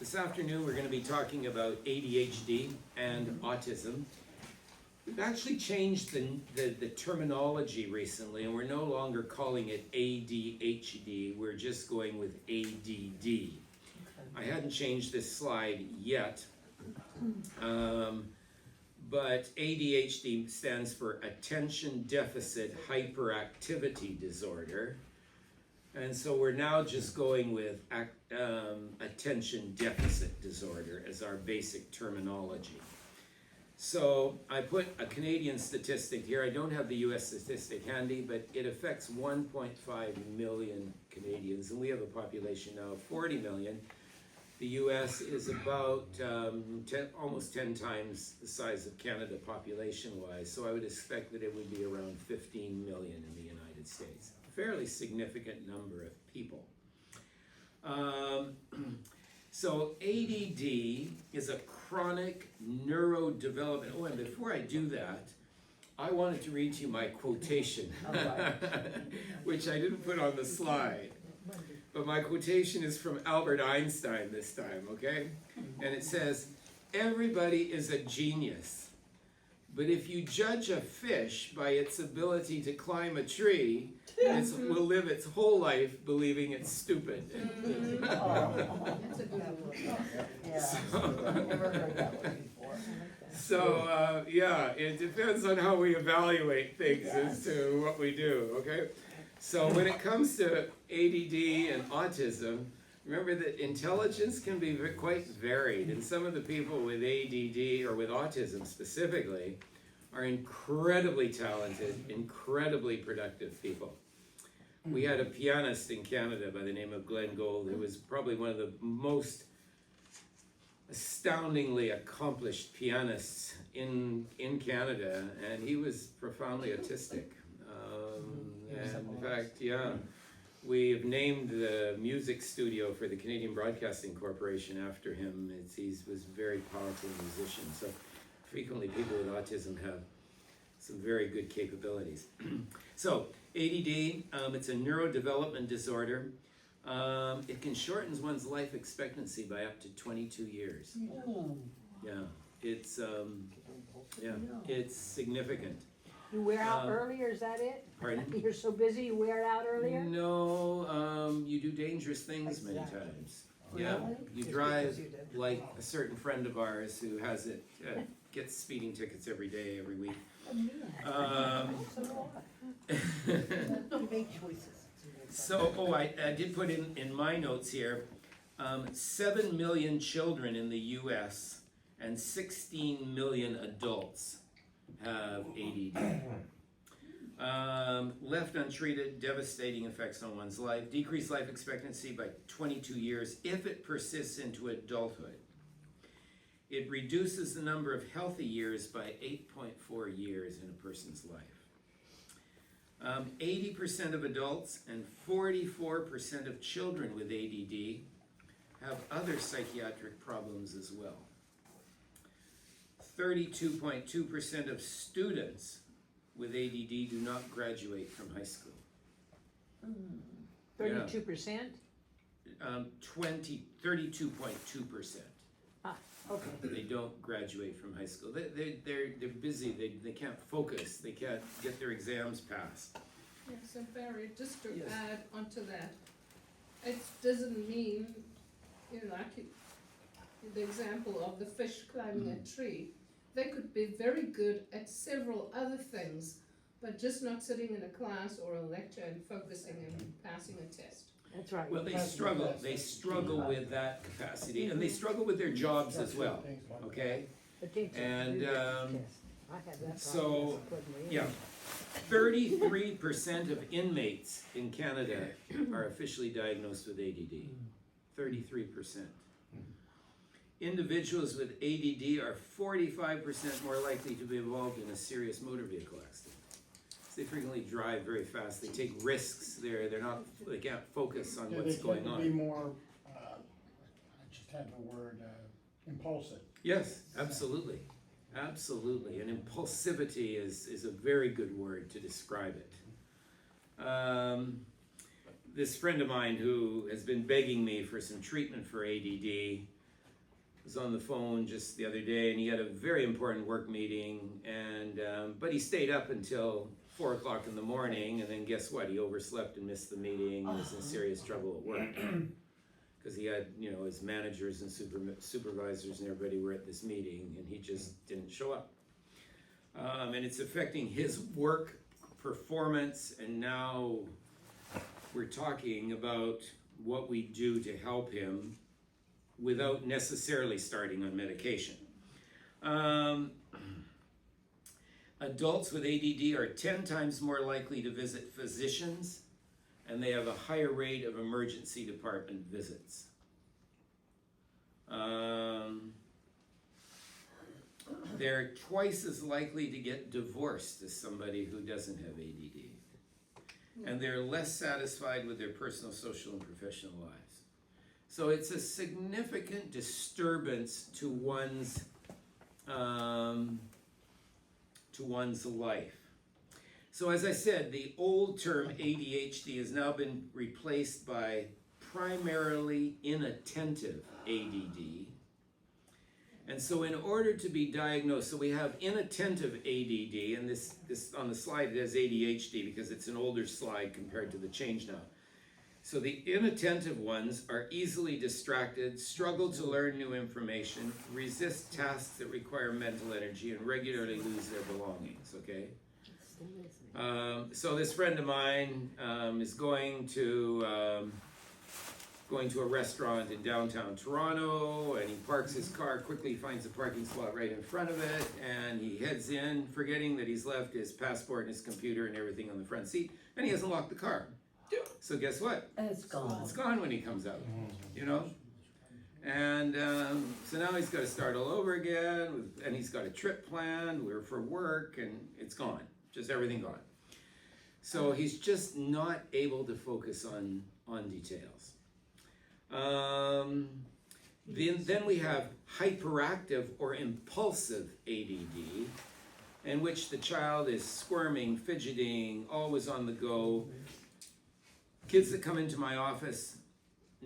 This afternoon we're going to be talking about ADHD and autism. We've actually changed the terminology recently, and we're no longer calling it ADHD, we're just going with ADD. I hadn't changed this slide yet, but ADHD stands for Attention Deficit Hyperactivity Disorder. And so we're now just going with attention deficit disorder as our basic terminology. So I put a Canadian statistic here. I don't have the US statistic handy, but it affects 1.5 million Canadians, and we have a population now of 40 million. The US is about almost 10 times the size of Canada population-wise, so I would expect that it would be around 15 million in the United States. Fairly significant number of people. So ADD is a chronic neurodevelopment. Oh, and before I do that, I wanted to read to you my quotation, which I didn't put on the slide. But my quotation is from Albert Einstein this time, okay? And it says, "Everybody is a genius. But if you judge a fish by its ability to climb a tree, it will live its whole life believing it's stupid." That's a good one. Yeah, never heard that one before. So, yeah, it depends on how we evaluate things as to what we do, okay? So when it comes to ADD and autism, remember that intelligence can be quite varied, and some of the people with ADD or with autism specifically are incredibly talented, incredibly productive people. We had a pianist in Canada by the name of Glenn Gould, who was probably one of the most astoundingly accomplished pianists in Canada, and he was profoundly autistic. And in fact, yeah, we have named the music studio for the Canadian Broadcasting Corporation after him. He was a very powerful musician. So frequently people with autism have some very good capabilities. So ADD, it's a neurodevelopment disorder. It can shorten one's life expectancy by up to 22 years. Yeah, it's significant. You wear out earlier, is that it? Pardon? You're so busy you wear out earlier? No, you do dangerous things many times. Yeah, Really? you drive like a certain friend of ours who has it, gets speeding tickets every day, every week. You make choices. So, I did put in my notes here, 7 million children in the US and 16 million adults have ADD. Left untreated, devastating effects on one's life. Decreased life expectancy by 22 years if it persists into adulthood. It reduces the number of healthy years by 8.4 years in a person's life. 80% of adults and 44% of children with ADD have other psychiatric problems as well. 32.2% of students with ADD do not graduate from high school. 32%? 32.2%. Ah, okay. They don't graduate from high school. They're busy. They can't focus. They can't get their exams passed. Yeah, so Barry, just to add onto that, it doesn't mean, like the example of the fish climbing a tree. They could be very good at several other things, but just not sitting in a class or a lecture and focusing and passing a test. That's right. Well, they struggle. They struggle with that capacity, and they struggle with their jobs as well. Okay, and I have that problem. so yeah, 33% of inmates in Canada are officially diagnosed with ADD. 33%. Individuals with ADD are 45% more likely to be involved in a serious motor vehicle accident. So they frequently drive very fast. They take risks. They can't focus on what's going on. They tend to be more, I just had the word, impulsive. Yes, absolutely. Absolutely. And impulsivity is a very good word to describe it. This friend of mine who has been begging me for some treatment for ADD was on the phone just the other day, and he had a very important work meeting, and but he stayed up until 4 o'clock in the morning, and then guess what? He overslept and missed the meeting. He was in serious trouble at work because he had, you know, his managers and supervisors and everybody were at this meeting, and he just didn't show up. And it's affecting his work performance, and now we're talking about what we do to help him without necessarily starting on medication. Adults with ADD are 10 times more likely to visit physicians, and they have a higher rate of emergency department visits. They're twice as likely to get divorced as somebody who doesn't have ADD. And they're less satisfied with their personal, social, and professional lives. So it's a significant disturbance to one's life. So as I said, the old term ADHD has now been replaced by primarily inattentive ADD. And so in order to be diagnosed, so we have inattentive ADD, and this on the slide it has ADHD because it's an older slide compared to the change now. So the inattentive ones are easily distracted, struggle to learn new information, resist tasks that require mental energy, and regularly lose their belongings, okay? So this friend of mine is going to a restaurant in downtown Toronto, and he parks his car, quickly finds a parking spot right in front of it, and he heads in, forgetting that he's left his passport and his computer and everything on the front seat, and he hasn't locked the car. So guess what? It's gone. It's gone when he comes out, you know? And so now he's got to start all over again, and he's got a trip planned for work, and it's gone, just everything gone. So he's just not able to focus on details. Then we have hyperactive or impulsive ADD, in which the child is squirming, fidgeting, always on the go. Kids that come into my office,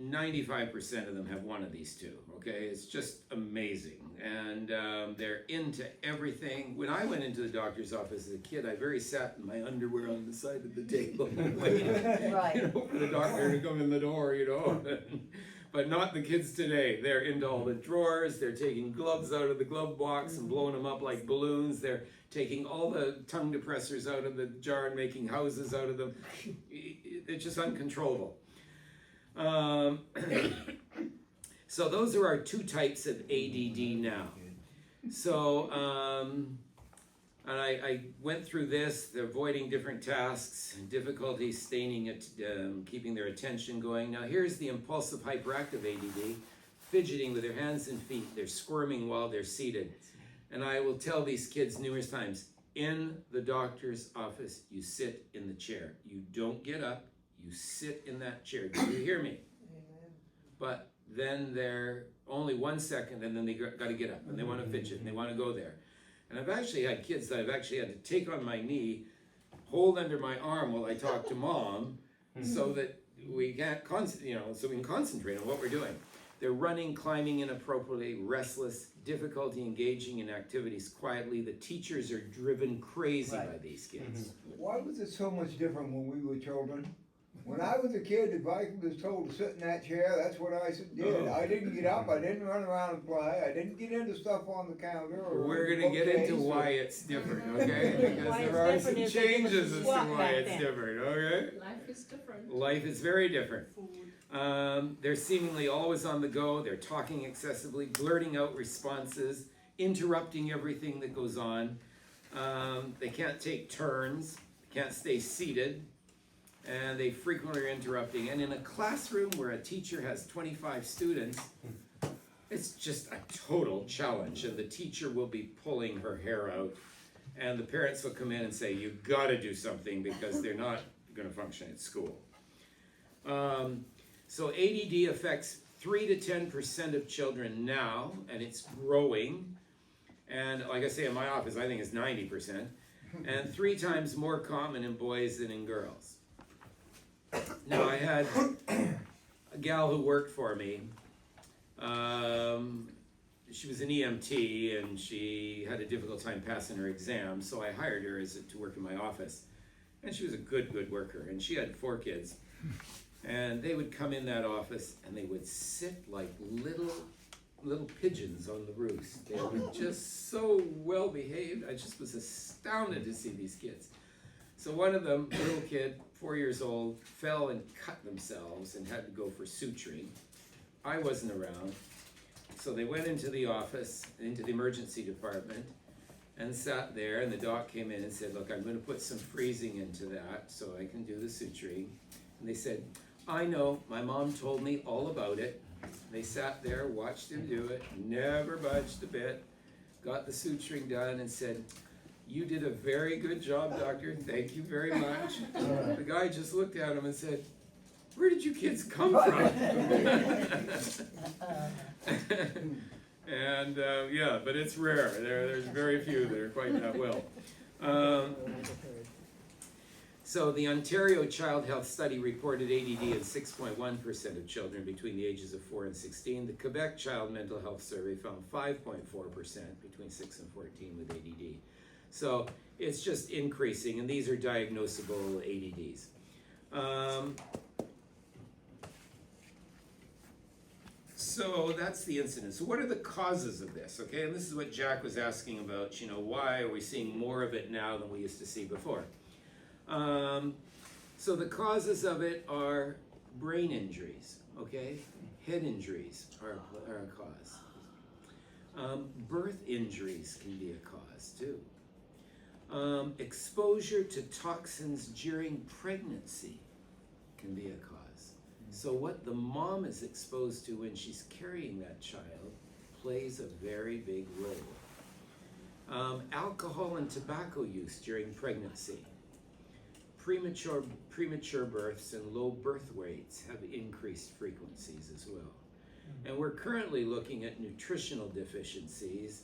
95% of them have one of these two, okay? It's just amazing. And they're into everything. When I went into the doctor's office as a kid, I sat in my underwear on the side of the table waiting, Right. you know, for the doctor to come in the door, you know. But not the kids today. They're into all the drawers. They're taking gloves out of the glove box and blowing them up like balloons. They're taking all the tongue depressors out of the jar and making houses out of them. It's just uncontrollable. So those are our two types of ADD now. So, and I went through this, they're avoiding different tasks, difficulty staying at, keeping their attention going. Now here's the impulsive hyperactive ADD, fidgeting with their hands and feet. They're squirming while they're seated. And I will tell these kids numerous times, in the doctor's office, you sit in the chair. You don't get up, you sit in that chair. Do you hear me? But then they're only 1 second, and then they got to get up, and they want to fidget, and they want to go there. And I've actually had kids that I've actually had to take on my knee, hold under my arm while I talk to mom, so that we can't so we can concentrate on what we're doing. They're running, climbing inappropriately, restless, difficulty engaging in activities quietly. The teachers are driven crazy by these kids. Why was it so much different when we were children? When I was a kid, if I was told to sit in that chair, that's what I did. I didn't get up, I didn't run around and play, I didn't get into stuff on the counter or We're going to get into why it's different, okay? Because Why it's there are different some is that it was changes as to swap why back it's then. different, okay? Life is different. Life is very different. They're seemingly always on the go. They're talking excessively, blurting out responses, interrupting everything that goes on. They can't take turns, can't stay seated, and they frequently are interrupting. And in a classroom where a teacher has 25 students, it's just a total challenge. And the teacher will be pulling her hair out, and the parents will come in and say, "You've got to do something because they're not going to function at school." So ADD affects 3 to 10% of children now, and it's growing. And like I say, in my office, I think it's 90%, and 3 times more common in boys than in girls. Now, I had a gal who worked for me, she was an EMT and she had a difficult time passing her exam, so I hired her to work in my office. And she was a good worker, and she had 4 kids. And they would come in that office and they would sit like little pigeons on the roost. They were just so well behaved. I just was astounded to see these kids. So one of them, a little kid, 4 years old, fell and cut themselves and had to go for suturing. I wasn't around. So they went into the office, into the emergency department, and sat there, and the doc came in and said, look, I'm gonna put some freezing into that so I can do the suturing. And they said, I know, my mom told me all about it. They sat there, watched him do it, never budged a bit, got the suturing done and said, you did a very good job, doctor, thank you very much. The guy just looked at him and said, where did you kids come from? And yeah, but it's rare. There's very few that are quite that well. So the Ontario Child Health Study reported ADD in 6.1% of children between the ages of 4 and 16. The Quebec Child Mental Health Survey found 5.4% between 6 and 14 with ADD. So it's just increasing, and these are diagnosable ADDs. So that's the incidence. So what are the causes of this? Okay, and this is what Jack was asking about, you know, why are we seeing more of it now than we used to see before? So the causes of it are brain injuries, okay? Head injuries are a cause. Birth injuries can be a cause too. Exposure to toxins during pregnancy can be a cause. So what the mom is exposed to when she's carrying that child plays a very big role. Alcohol and tobacco use during pregnancy. Premature births and low birth weights have increased frequencies as well. And we're currently looking at nutritional deficiencies.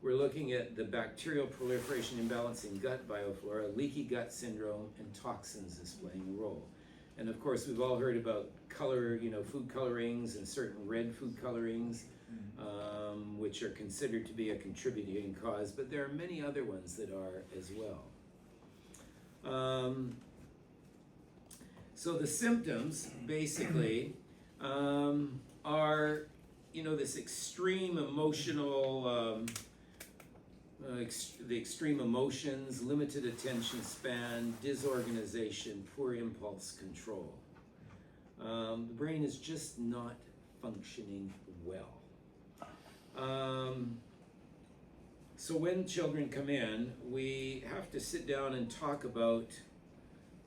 We're looking at the bacterial proliferation imbalance in gut bioflora, leaky gut syndrome, and toxins is playing a role. And of course, we've all heard about food colorings and certain red food colorings, which are considered to be a contributing cause, but there are many other ones that are as well. So the symptoms basically are, this extreme emotional, the extreme emotions, limited attention span, disorganization, poor impulse control. The brain is just not functioning well. So when children come in, we have to sit down and talk about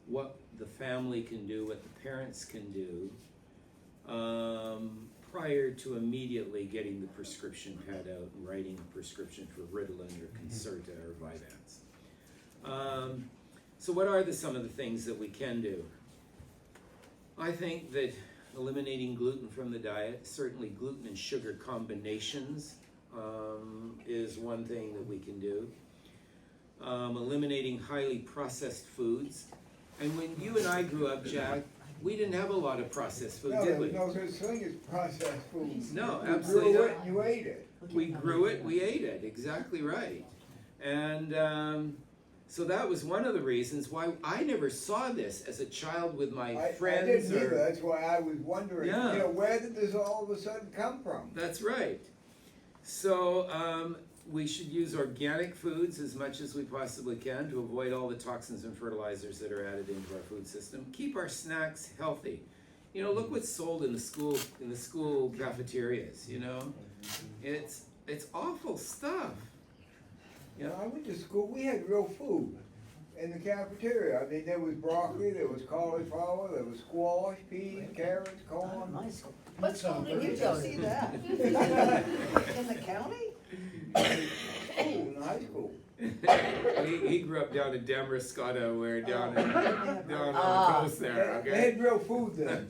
what the family can do, what the parents can do, prior to immediately getting the prescription pad out and writing a prescription for Ritalin or Concerta or Vyvanse. So what are some of the things that we can do? I think that eliminating gluten from the diet, certainly gluten and sugar combinations, is one thing that we can do. Eliminating highly processed foods. And when you and I grew up, Jack, we didn't have a lot of processed food, did we? No, there's no such thing as processed food. No, You absolutely grew not. it and you ate it. We grew it, we ate it, exactly right. And so that was one of the reasons why I never saw this as a child with my I friends. didn't either, that's why I was wondering, Yeah. Where did this all of a sudden come from? That's right. So we should use organic foods as much as we possibly can to avoid all the toxins and fertilizers that are added into our food system. Keep our snacks healthy. Look what's sold in the school cafeterias. It's awful stuff. You know, I went to school, we had real food in the cafeteria. I mean, there was broccoli, there was cauliflower, there was squash, peas, carrots, corn. My school. What school did you go to? See that? In the county? In high school. He grew up down in Damariscotta, where down on the coast there. They Okay. had real food then.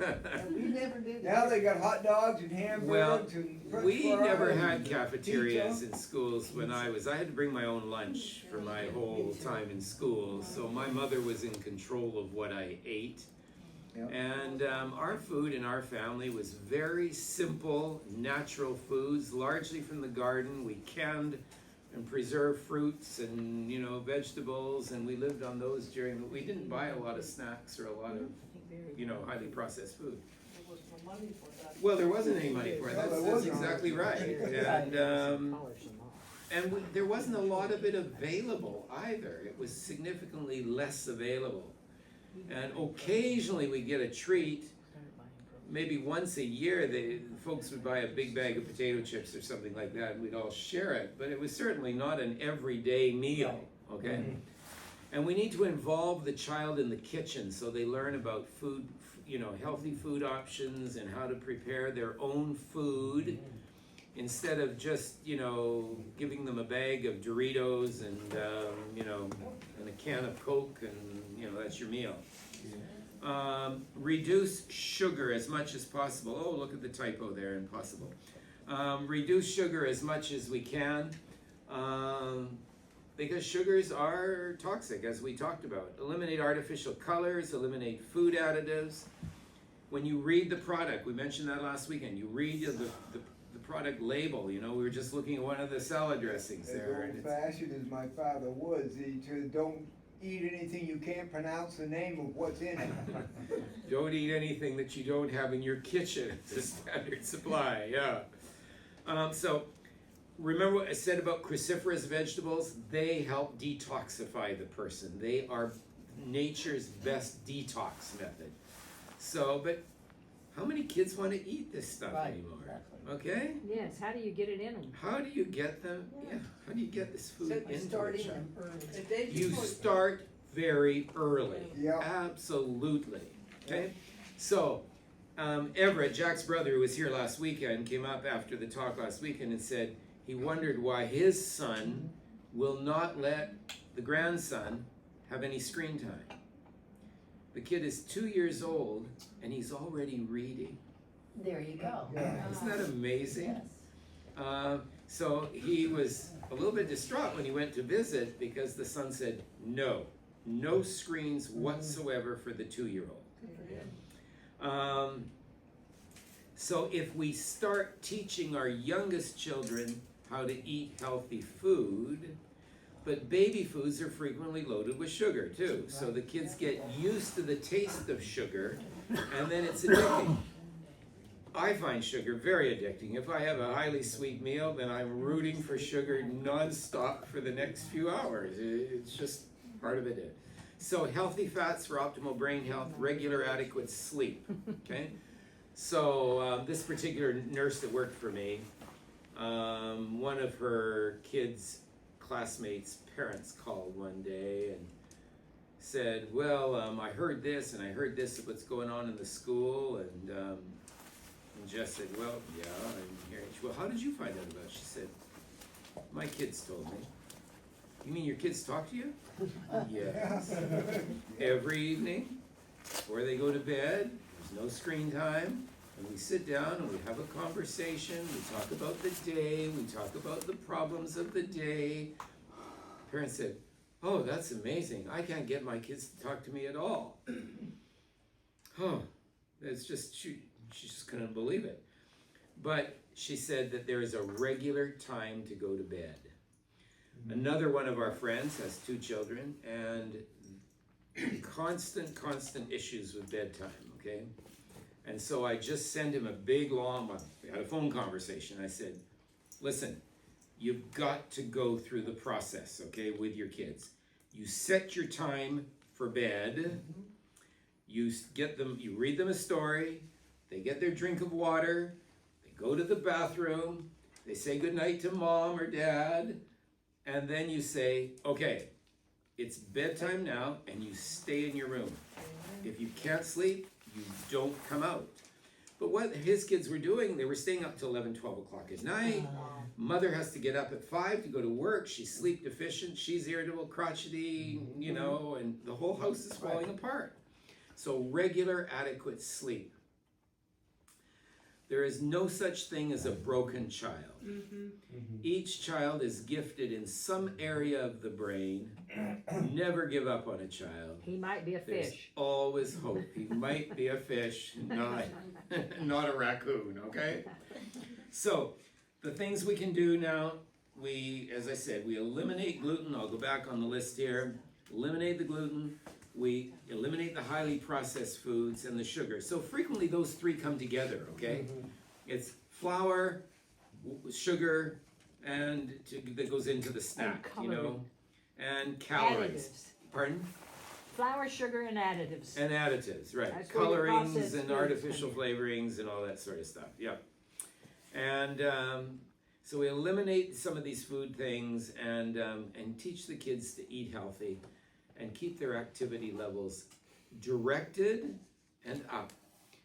We never did. Now they got hot dogs and hamburgers and french We fries never and had cafeterias pizza. in schools when I had to bring my own lunch for my whole time in school. So my mother was in control of what I ate. Yeah. And our food in our family was very simple, natural foods, largely from the garden. We canned and preserved fruits and, you know, vegetables, and we lived on those we didn't buy a lot of snacks or a lot of, you know, highly processed food. There was no money for that. Well, there wasn't any money for it. No, there That's wasn't. exactly right. And there wasn't a lot of it available either. It was significantly less available. And occasionally we get a treat. Maybe once a year, folks would buy a big bag of potato chips or something like that, and we'd all share it. But it was certainly not an everyday meal, okay? And we need to involve the child in the kitchen so they learn about food, you know, healthy food options and how to prepare their own food instead of just, you know, giving them a bag of Doritos and, you know, and a can of Coke and, you know, that's your meal. Reduce sugar as much as possible. Oh, look at the typo there, impossible. Reduce sugar as much as we can because sugars are toxic, as we talked about. Eliminate artificial colors, eliminate food additives. When you read the product, we mentioned that last weekend, you read the product label. You know, we were just looking at one of the salad dressings there. As old-fashioned as my father was, he said, don't eat anything you can't pronounce the name of what's in it. Don't eat anything that you don't have in your kitchen. It's a standard supply, yeah. So remember what I said about cruciferous vegetables? They help detoxify the person. They are nature's best detox method. So, but how many kids want to eat this stuff anymore? Okay? Yes, how do you get it in them? How do you get them? Yeah, how do you get this food So into you a start child? eating early. The day You before- start very early. Yeah. Absolutely. Okay? So, Everett, Jack's brother, who was here last weekend, came up after the talk last weekend and said he wondered why his son will not let the grandson have any screen time. The kid is 2 years old and he's already reading. There you go. Yeah. Isn't that amazing? Yes. So he was a little bit distraught when he went to visit because the son said, no screens whatsoever for the 2-year-old. So if we start teaching our youngest children how to eat healthy food, but baby foods are frequently loaded with sugar too. So the kids get used to the taste of sugar and then it's addicting. I find sugar very addicting. If I have a highly sweet meal, then I'm rooting for sugar nonstop for the next few hours. It's just part of it. So healthy fats for optimal brain health, regular adequate sleep, okay? So this particular nurse that worked for me, one of her kids' classmates' parents called one day and said, well, I heard this and I heard this of what's going on in the school, and Jess said, well, yeah, I'm hearing. Well, how did you find out about it? She said, my kids told me. You mean your kids talk to you? Yes. Every evening, before they go to bed, there's no screen time, and we sit down and we have a conversation, we talk about the day, we talk about the problems of the day. Parents said, oh, that's amazing. I can't get my kids to talk to me at all. It's just, she just couldn't believe it. But she said that there is a regular time to go to bed. Another one of our friends has 2 children and constant issues with bedtime, okay? And so I just sent him a big long one. We had a phone conversation. I said, listen, you've got to go through the process, okay, with your kids. You set your time for bed. You read them a story. They get their drink of water. They go to the bathroom. They say goodnight to mom or dad. And then you say, okay, it's bedtime now, and you stay in your room. If you can't sleep, you don't come out. But what his kids were doing, they were staying up till 11, 12 o'clock at night. Mother has to get up at 5 to go to work. She's sleep deficient. She's irritable, crotchety, you know, and the whole house is falling apart. So regular, adequate sleep. There is no such thing as a broken child. Each child is gifted in some area of the brain. Never give up on a child. He might be a There's fish. always hope. He might be a fish, not a raccoon, okay? So, the things we can do now, as I said, we eliminate gluten. I'll go back on the list here. Eliminate the gluten. We eliminate the highly processed foods and the sugar. So frequently those three come together, okay? It's flour, sugar, and that goes into the snack, you know, and calories. Additives. Pardon? Flour, sugar, and additives. And additives, right? That's where the Colorings processed and foods artificial come in. flavorings and all that sort of stuff. Yeah. And so we eliminate some of these food things and teach the kids to eat healthy and keep their activity levels directed and up.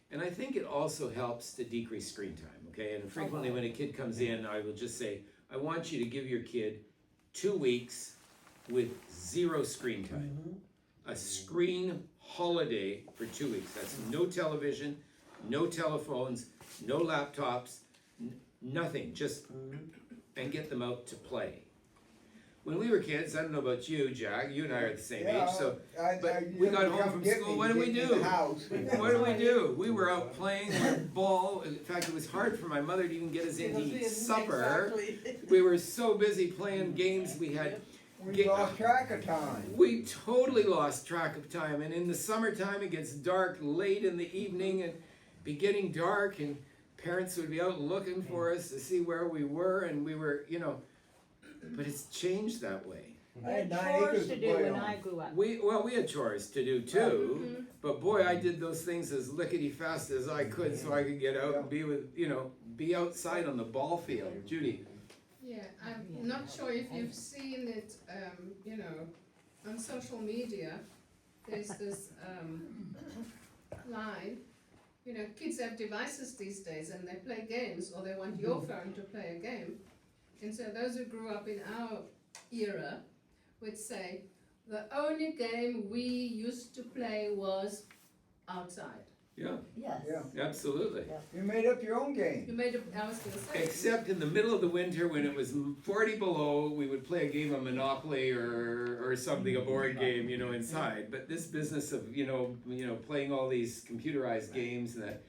And I think it also helps to decrease screen time, okay? And frequently when a kid comes in, I will just say, I want you to give your kid 2 weeks with 0 screen time. A screen holiday for 2 weeks. That's no television, no telephones, no laptops, nothing, just, and get them out to play. When we were kids, I don't know about you, Jack, you and I are the same age, so, but we got home from school, what did we do? What did we do? We were out playing with ball. In fact, it was hard for my mother to even get us in to eat supper. We were so busy playing games, we lost track of time. We totally lost track of time, and in the summertime it gets dark late in the evening and be getting dark, and parents would be out looking for us to see where we were, and we were, you know, but it's changed that way. I had 9 Chores acres to to do play when on. I grew up. We had chores to do too, but boy, I did those things as lickety fast as I could so I could get out and be with, you know, be outside on the ball field. Judy. Yeah, I'm not sure if you've seen it, you know, on social media. There's this line, you know, kids have devices these days and they play games, or they want your phone to play a game. And so those who grew up in our era would say, the only game we used to play was outside. Yeah, Yes. Yeah. absolutely. You made up your own game. You made a, I was gonna say. Except in the middle of the winter when it was 40 below, we would play a game of Monopoly or something, a board game, you know, inside. But this business of, you know, playing all these computerized games, and that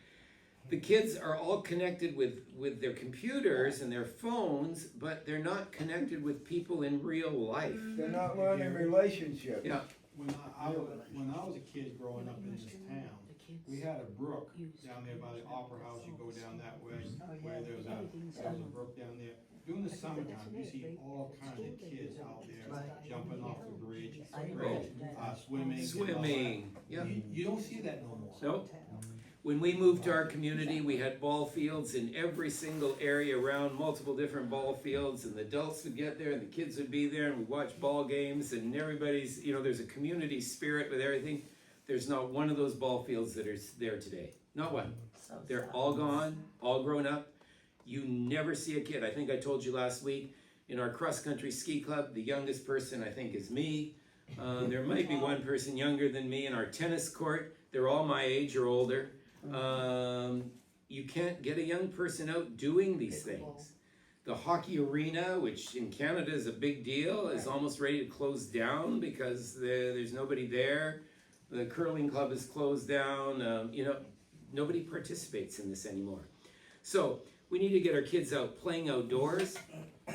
the kids are all connected with their computers and their phones, but they're not connected with people in real life. They're not learning relationships. Yeah. When I was a kid growing up in this town, we had a brook down there by the Opera House. You go down that way, where there's a brook down there. During the summertime, you see all kinds of kids out there jumping off the bridge, swimming. Swimming, yeah. You don't see that no more. Nope. When we moved to our community, we had ball fields in every single area around, multiple different ball fields, and the adults would get there and the kids would be there, and we'd watch ball games, and everybody's, you know, there's a community spirit with everything. There's not one of those ball fields that are there today. Not one. So They're sad. all gone, all grown up. You never see a kid. I think I told you last week, in our cross-country ski club, the youngest person I think is me. There might be one person younger than me. In our tennis court, they're all my age or older. You can't get a young person out doing these things. The hockey arena, which in Canada is a big deal, is almost ready to close down because there's nobody there. The curling club is closed down. You know, nobody participates in this anymore. So we need to get our kids out playing outdoors,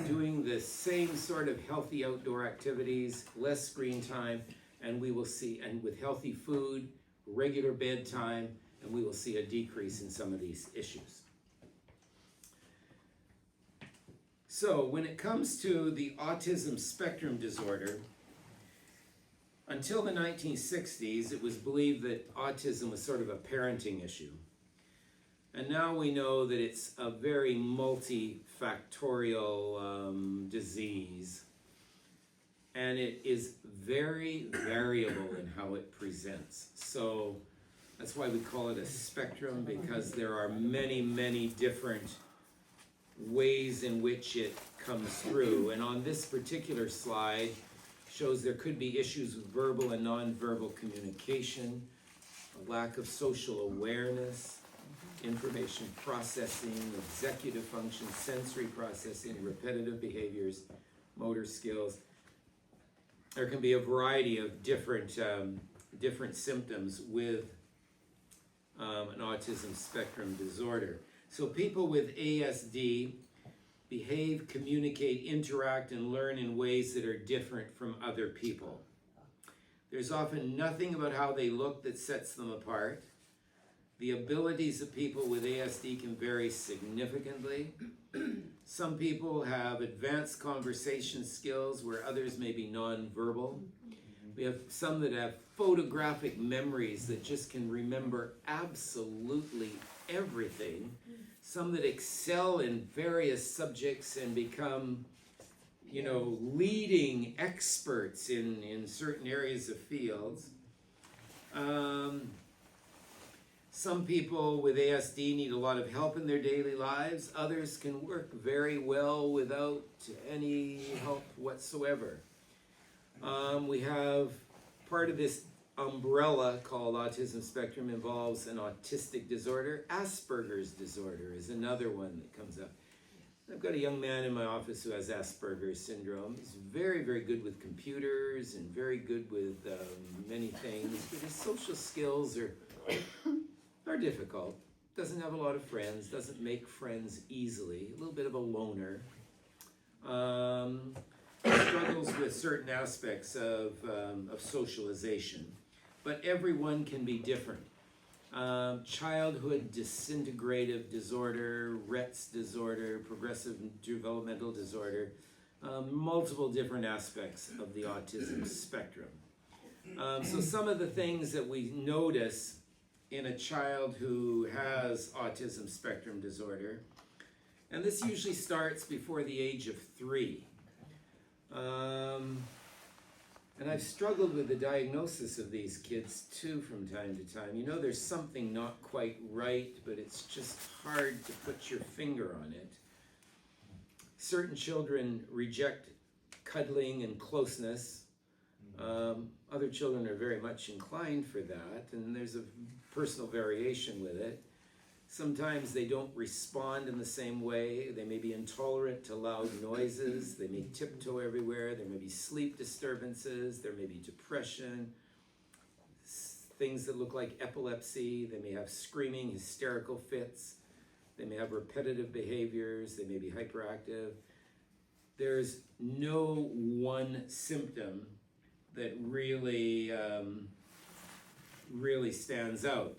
doing the same sort of healthy outdoor activities, less screen time, and we will see, and with healthy food, regular bedtime, and we will see a decrease in some of these issues. So when it comes to the autism spectrum disorder, until the 1960s, it was believed that autism was sort of a parenting issue. And now we know that it's a very multifactorial disease. And it is very variable in how it presents. So that's why we call it a spectrum, because there are many, many different ways in which it comes through. And on this particular slide, shows there could be issues with verbal and nonverbal communication, a lack of social awareness, information processing, executive function, sensory processing, repetitive behaviors, motor skills. There can be a variety of different symptoms with an autism spectrum disorder. So people with ASD behave, communicate, interact, and learn in ways that are different from other people. There's often nothing about how they look that sets them apart. The abilities of people with ASD can vary significantly. Some people have advanced conversation skills where others may be nonverbal. We have some that have photographic memories that just can remember absolutely everything. Some that excel in various subjects and become, leading experts in certain areas of fields. Some people with ASD need a lot of help in their daily lives. Others can work very well without any help whatsoever. We have part of this umbrella called autism spectrum involves an autistic disorder. Asperger's disorder is another one that comes up. I've got a young man in my office who has Asperger's syndrome. He's very, very good with computers and very good with many things, but his social skills are difficult. Doesn't have a lot of friends, doesn't make friends easily, a little bit of a loner. Struggles with certain aspects of socialization, but everyone can be different. Childhood disintegrative disorder, Rett's disorder, progressive developmental disorder, multiple different aspects of the autism spectrum. So some of the things that we notice in a child who has autism spectrum disorder, and this usually starts before the age of 3. And I've struggled with the diagnosis of these kids too from time to time. There's something not quite right, but it's just hard to put your finger on it. Certain children reject cuddling and closeness. Other children are very much inclined for that, and there's a personal variation with it. Sometimes they don't respond in the same way. They may be intolerant to loud noises. They may tiptoe everywhere. There may be sleep disturbances. There may be depression, things that look like epilepsy. They may have screaming, hysterical fits. They may have repetitive behaviors. They may be hyperactive. There's no one symptom that really stands out.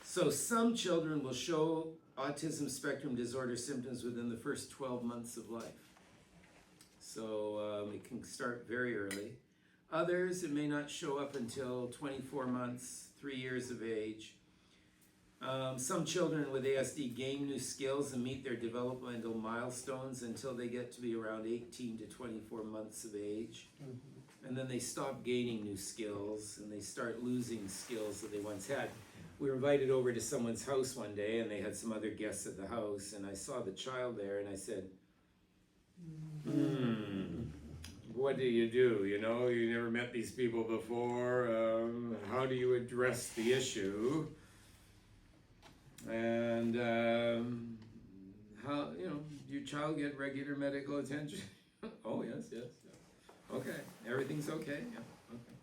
So some children will show autism spectrum disorder symptoms within the first 12 months of life. So it can start very early. Others, it may not show up until 24 months, 3 years of age. Some children with ASD gain new skills and meet their developmental milestones until they get to be around 18 to 24 months of age. And then they stop gaining new skills and they start losing skills that they once had. We were invited over to someone's house one day and they had some other guests at the house, and I saw the child there and I said, what do? You never met these people before. How do you address the issue? And how, your child get regular medical attention? Oh, yes. Okay, everything's okay? Yeah, okay.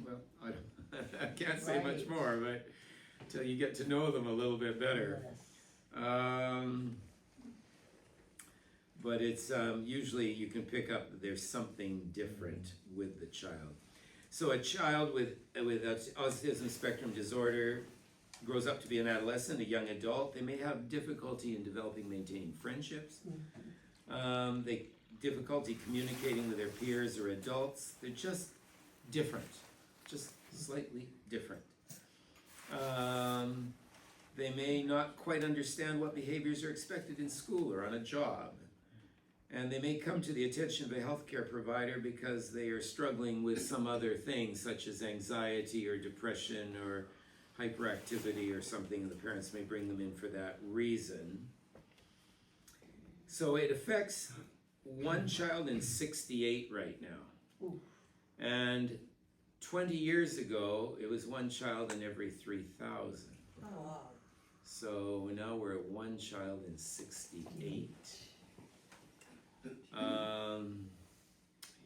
Well, I can't say much more, but until you get to know them a little bit better. But it's usually you can pick up that there's something different with the child. So a child with autism spectrum disorder grows up to be an adolescent, a young adult. They may have difficulty in developing, maintaining friendships. Difficulty communicating with their peers or adults. They're just different, just slightly different. They may not quite understand what behaviors are expected in school or on a job. And they may come to the attention of a healthcare provider because they are struggling with some other things, such as anxiety or depression or hyperactivity or something, and the parents may bring them in for that reason. So it affects one child in 68 right now. And 20 years ago, it was one child in every 3,000. Oh, wow. So now we're at 1 child in 68.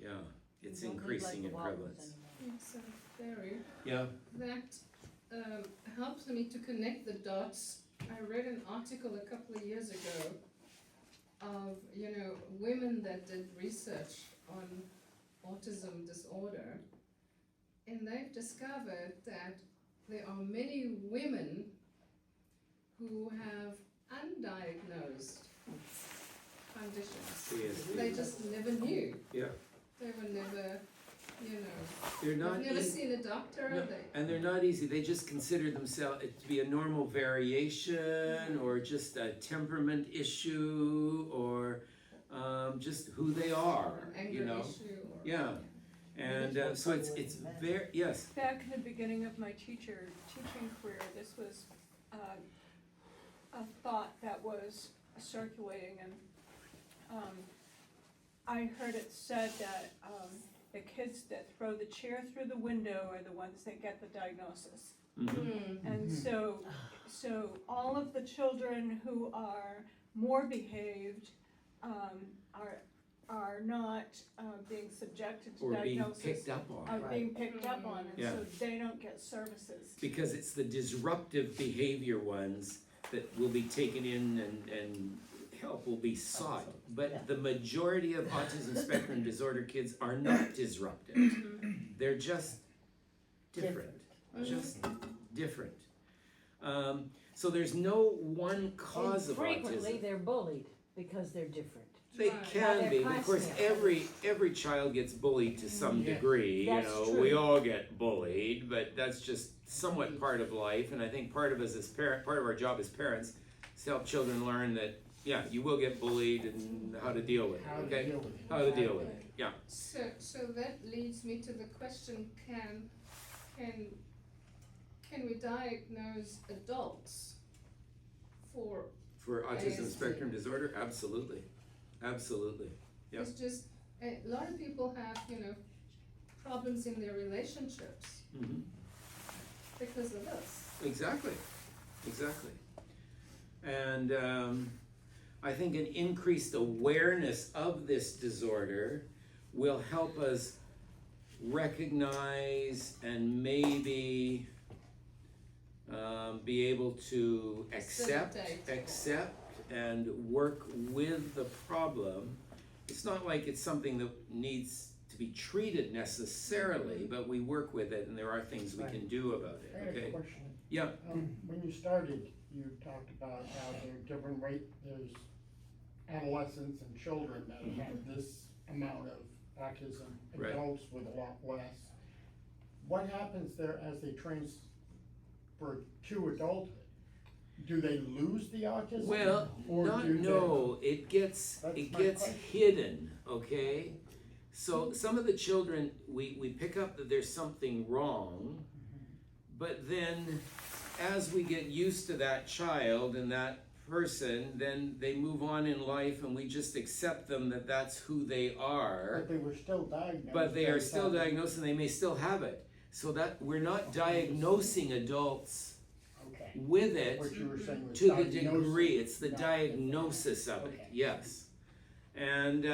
Yeah, it's increasing in prevalence. It's very, Yeah, that helps me to connect the dots. I read an article a couple of years ago of, women that did research on autism disorder, and they've discovered that there are many women who have undiagnosed conditions. PSP. They just never knew. Yeah. They were never, They're not they've never easy. seen a doctor. No, and they're not easy. They just consider themselves to be a normal variation or just a temperament issue or just who they are, Anger issue or, Yeah. And so it's very, yes. Back in the beginning of my teaching career, this was a thought that was circulating, and I heard it said that the kids that throw the chair through the window are the ones that get the diagnosis. Mhm. And so all of the children who are more behaved are not being subjected to Or being diagnosis. picked up on. Are being picked up on, and Yeah. so they don't get services. Because it's the disruptive behavior ones that will be taken in and help will be sought. But the majority of autism spectrum disorder kids are not disruptive. They're just different. Just different. So there's no one cause And of frequently autism. they're bullied because they're different. They Right. can By be. their Of course, classmates. every child gets bullied to some Yeah. degree. That's We true. all get bullied, but that's just somewhat part of life. And I think part of us as part of our job as parents is to help children learn that you will get bullied and how to deal with it. How to Okay, deal with it. how to deal with it. Yeah. So that leads me to the question: Can we diagnose adults for? For autism ASD. spectrum disorder, absolutely, absolutely. Yeah. It's just a lot of people have problems in their relationships Hmm. because of this. Exactly. And I think an increased awareness of this disorder will help us recognize and maybe be able to accept and work with the problem. It's not like it's something that needs to be treated necessarily, but we work with it and there are things we can do about it, I have a okay? question. Yeah. When you started, you talked about how there are different there's adolescents and children that have this amount of autism, Right. adults with a lot less. What happens there as they transfer to adulthood? Do they lose the autism? Well, it gets That's my question. hidden, okay? So some of the children, we pick up that there's something wrong, but then as we get used to that child and that person, then they move on in life and we just accept them that that's who they are. But they were still diagnosed. But they are as still having- diagnosed and they may still have it. So that we're not diagnosing adults Okay. with it What you were saying was to the diagnosis, degree, it's the not diagnosis of it, Okay. yes. And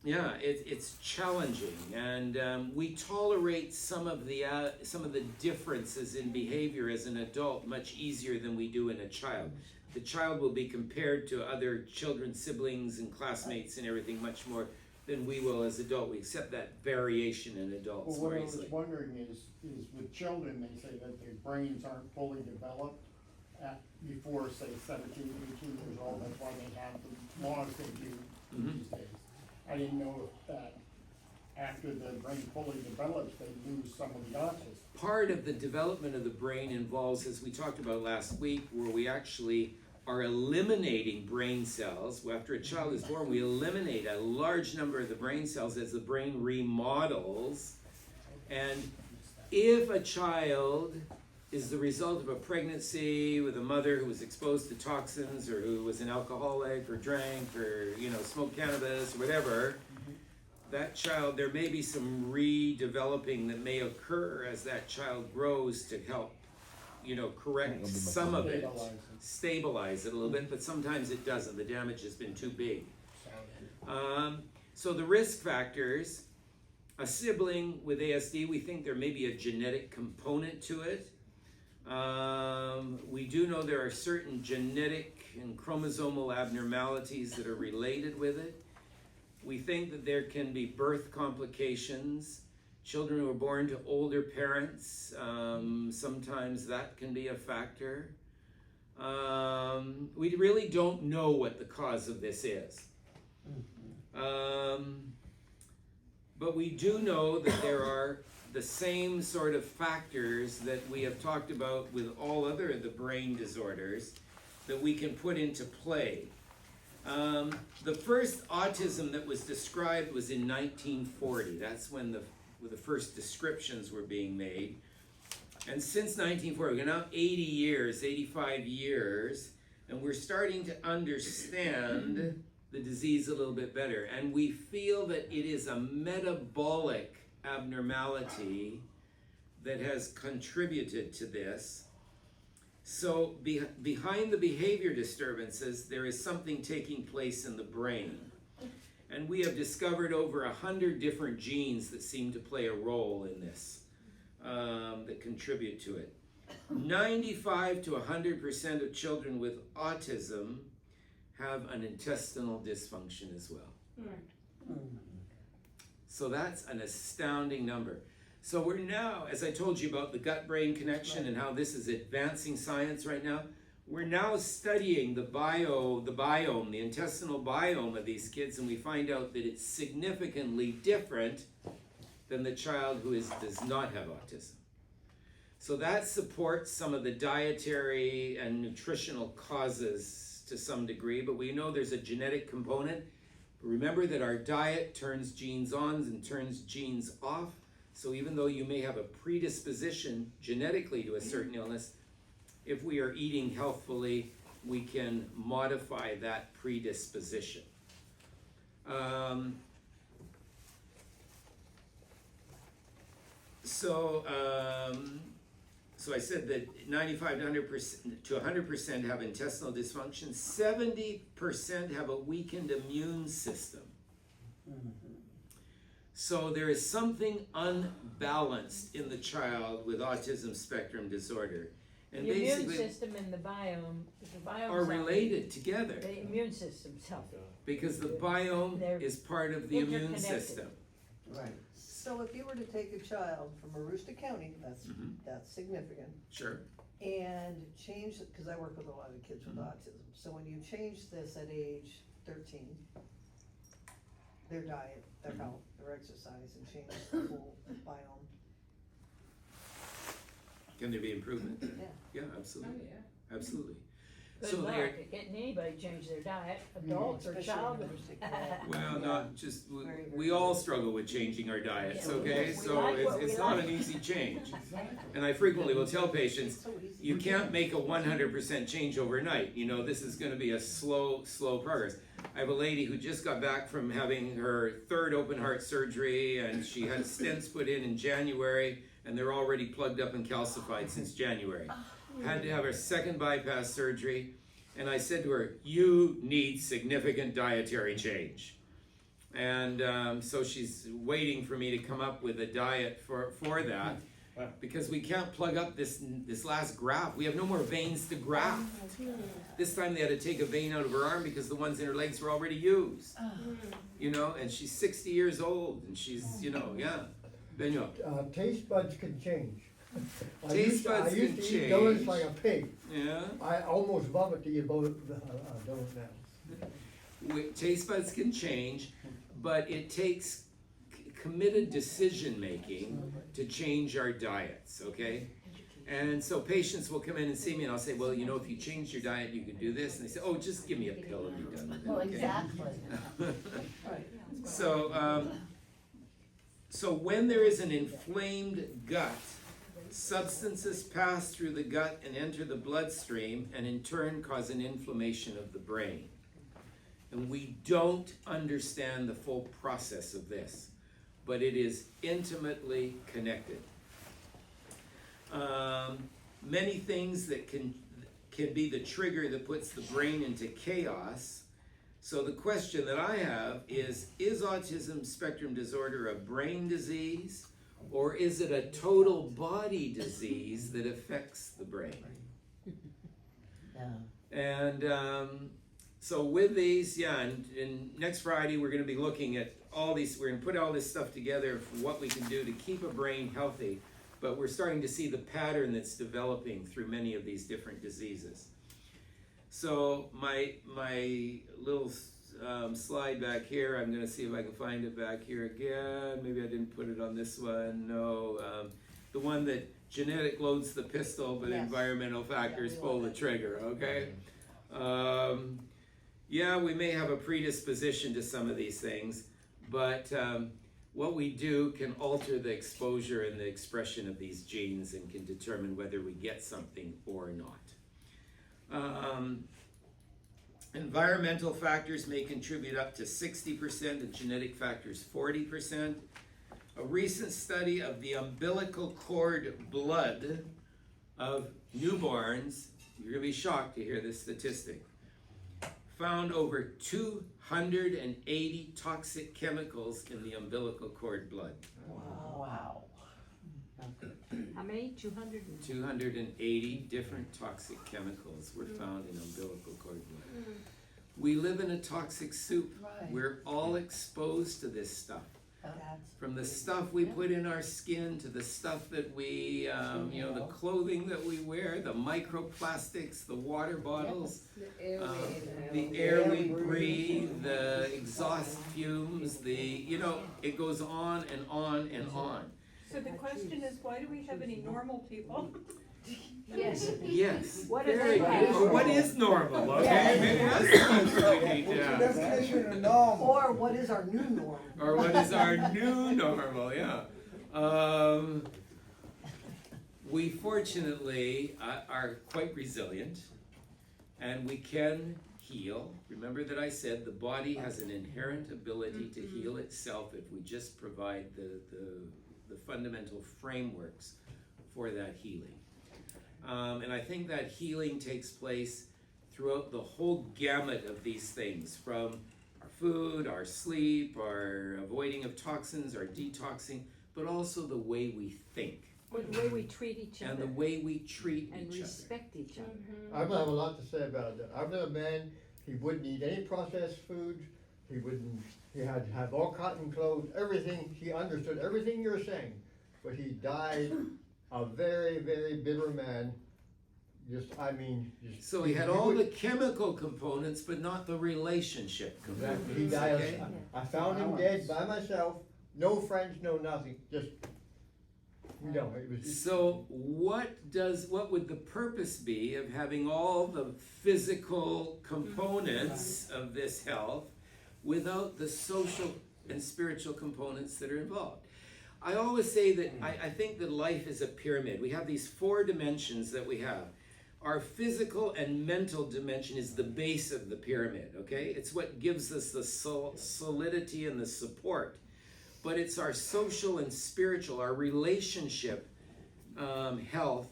it's challenging, and we tolerate some of the differences in behavior as an adult much easier than we do in a child. The child will be compared to other children, siblings, and classmates and everything much more than we will as adult. We accept that variation in adults Well, what more I was easily. wondering is with children, they say that their brains aren't fully developed before, say, 17, 18 years old. That's why they have the laws they do these days. I didn't know if that after the brain fully develops, they lose some of the autism. Part of the development of the brain involves, as we talked about last week, where we actually are eliminating brain cells. After a child is born, we eliminate a large number of the brain cells as the brain remodels. And if a child is the result of a pregnancy with a mother who was exposed to toxins or who was an alcoholic or drank or smoked cannabis or whatever, that child, there may be some redeveloping that may occur as that child grows to help correct some of it, Stabilize it. stabilize it a little bit, but sometimes it doesn't. The damage has been too big. So the risk factors, a sibling with ASD, we think there may be a genetic component to it. We do know there are certain genetic and chromosomal abnormalities that are related with it. We think that there can be birth complications. Children who are born to older parents, sometimes that can be a factor. We really don't know what the cause of this is. But we do know that there are the same sort of factors that we have talked about with all other of the brain disorders that we can put into play. The first autism that was described was in 1940. That's when the first descriptions were being made. And since 1940, we're now 80 years, 85 years, and we're starting to understand the disease a little bit better. And we feel that it is a metabolic abnormality that has contributed to this. So behind the behavior disturbances, there is something taking place in the brain. And we have discovered over 100 different genes that seem to play a role in this, that contribute to it. 95 to 100% of children with autism have an intestinal dysfunction as well. So that's an astounding number. So we're now, as I told you about the gut-brain connection and how this is advancing science right now, we're now studying the biome, the intestinal biome of these kids, and we find out that it's significantly different than the child who does not have autism. So that supports some of the dietary and nutritional causes to some degree, but we know there's a genetic component. But remember that our diet turns genes on and turns genes off. So even though you may have a predisposition genetically to a certain illness, if we are eating healthfully, we can modify that predisposition. So I said that 95 to 100% have intestinal dysfunction. 70% have a weakened immune system. So there is something unbalanced in the child with autism spectrum disorder. And The immune basically system and the biome, if the biome's are healthy, related together the immune system's healthy. because the biome They're is part of the immune interconnected. system. Right. So if you were to take a child from Aroostook County, Mhm. that's significant, Sure. and change, because I work with a lot of kids with autism, so when you change this at age 13, their diet, their health, their exercise, and change the whole biome, Can there be improvement? yeah. Yeah, Oh, absolutely. yeah. Absolutely. Good So luck they're, at getting anybody to change their diet, adults or Especially children. Aroostook County. well, not just, Very, very we all struggle with changing our diets, Yeah. okay? We So like what we it's not like. an easy change. And I frequently will tell patients, So easy. you can't make a 100% change overnight. You know, this is gonna be a slow progress. I have a lady who just got back from having her third open heart surgery, and she had stents put in January, and they're already plugged up and calcified since January. Had to have her second bypass surgery, and I said to her, you need significant dietary change. And so she's waiting for me to come up with a diet for that, because we can't plug up this last graft. We have no more veins to graft. This time they had to take a vein out of her arm because the ones in her legs were already used. You know, and she's 60 years old, and she's, you know, yeah. Benyo. Taste buds can change. Taste buds I used can to eat donuts change. like a pig. Yeah. I almost vomit to eat donut now. Taste buds can change, but it takes committed decision making to change our diets, okay? And so patients will come in and see me, and I'll say, well, you know, if you change your diet, you can do this. And they say, oh, just give me a pill and be done with it. Well, okay? exactly. So when there is an inflamed gut, substances pass through the gut and enter the bloodstream, and in turn cause an inflammation of the brain. And we don't understand the full process of this, but it is intimately connected. many things that can be the trigger that puts the brain into chaos. So the question that I have is autism spectrum disorder a brain disease, or is it a total body disease that affects the brain? Yeah. And so with these, and next Friday we're going to be looking at all these, we're going to put all this stuff together for what we can do to keep a brain healthy, but we're starting to see the pattern that's developing through many of these different diseases. So my little slide back here, I'm going to see if I can find it back here again. Maybe I didn't put it on this one. No, the one that genetic loads the pistol, but Yes. environmental factors we pull want the that. trigger, okay? Yeah, we may have a predisposition to some of these things, but what we do can alter the exposure and the expression of these genes and can determine whether we get something or not. Environmental factors may contribute up to 60%, and genetic factors 40%. A recent study of the umbilical cord blood of newborns, you're going to be shocked to hear this statistic, found over 280 toxic chemicals in the umbilical cord blood. Wow. How many? 200? 280 different toxic chemicals were found in umbilical cord blood. We live in a toxic soup. Right. We're all exposed to this stuff. That's From the stuff we put in our skin to the stuff that we, the clothing that we wear, the microplastics, the water bottles, The air the air we breathe, the exhaust fumes, it goes on and on and on. So the question is, why do we have any normal people? Yes. Yes. What is Very it? good. Or what is normal, okay? Maybe that's the question we need What's to the ask. definition of normal? Or what is our new norm? Or what is our new normal, yeah. We fortunately are quite resilient, and we can heal. Remember that I said the body has an inherent ability to heal itself if we just provide the fundamental frameworks for that healing. And I think that healing takes place throughout the whole gamut of these things, from our food, our sleep, our avoiding of toxins, our detoxing, but also the way we think Or the way we treat each and other the way we treat and each respect each other. I have a lot to say about that. I've known a man, he wouldn't eat any processed food, he had to have all cotton clothes, everything, he understood everything you're saying, but he died a very, very bitter man. So he had all the chemical components, but not the relationship components. Exactly, he died, Okay? I found him dead by myself, no friends, no nothing, just, it was just. So what would the purpose be of having all the physical components of this health without the social and spiritual components that are involved? I always say that I think that life is a pyramid. We have these 4 dimensions that we have. Our physical and mental dimension is the base of the pyramid, okay? It's what gives us the solidity and the support. But it's our social and spiritual, our relationship health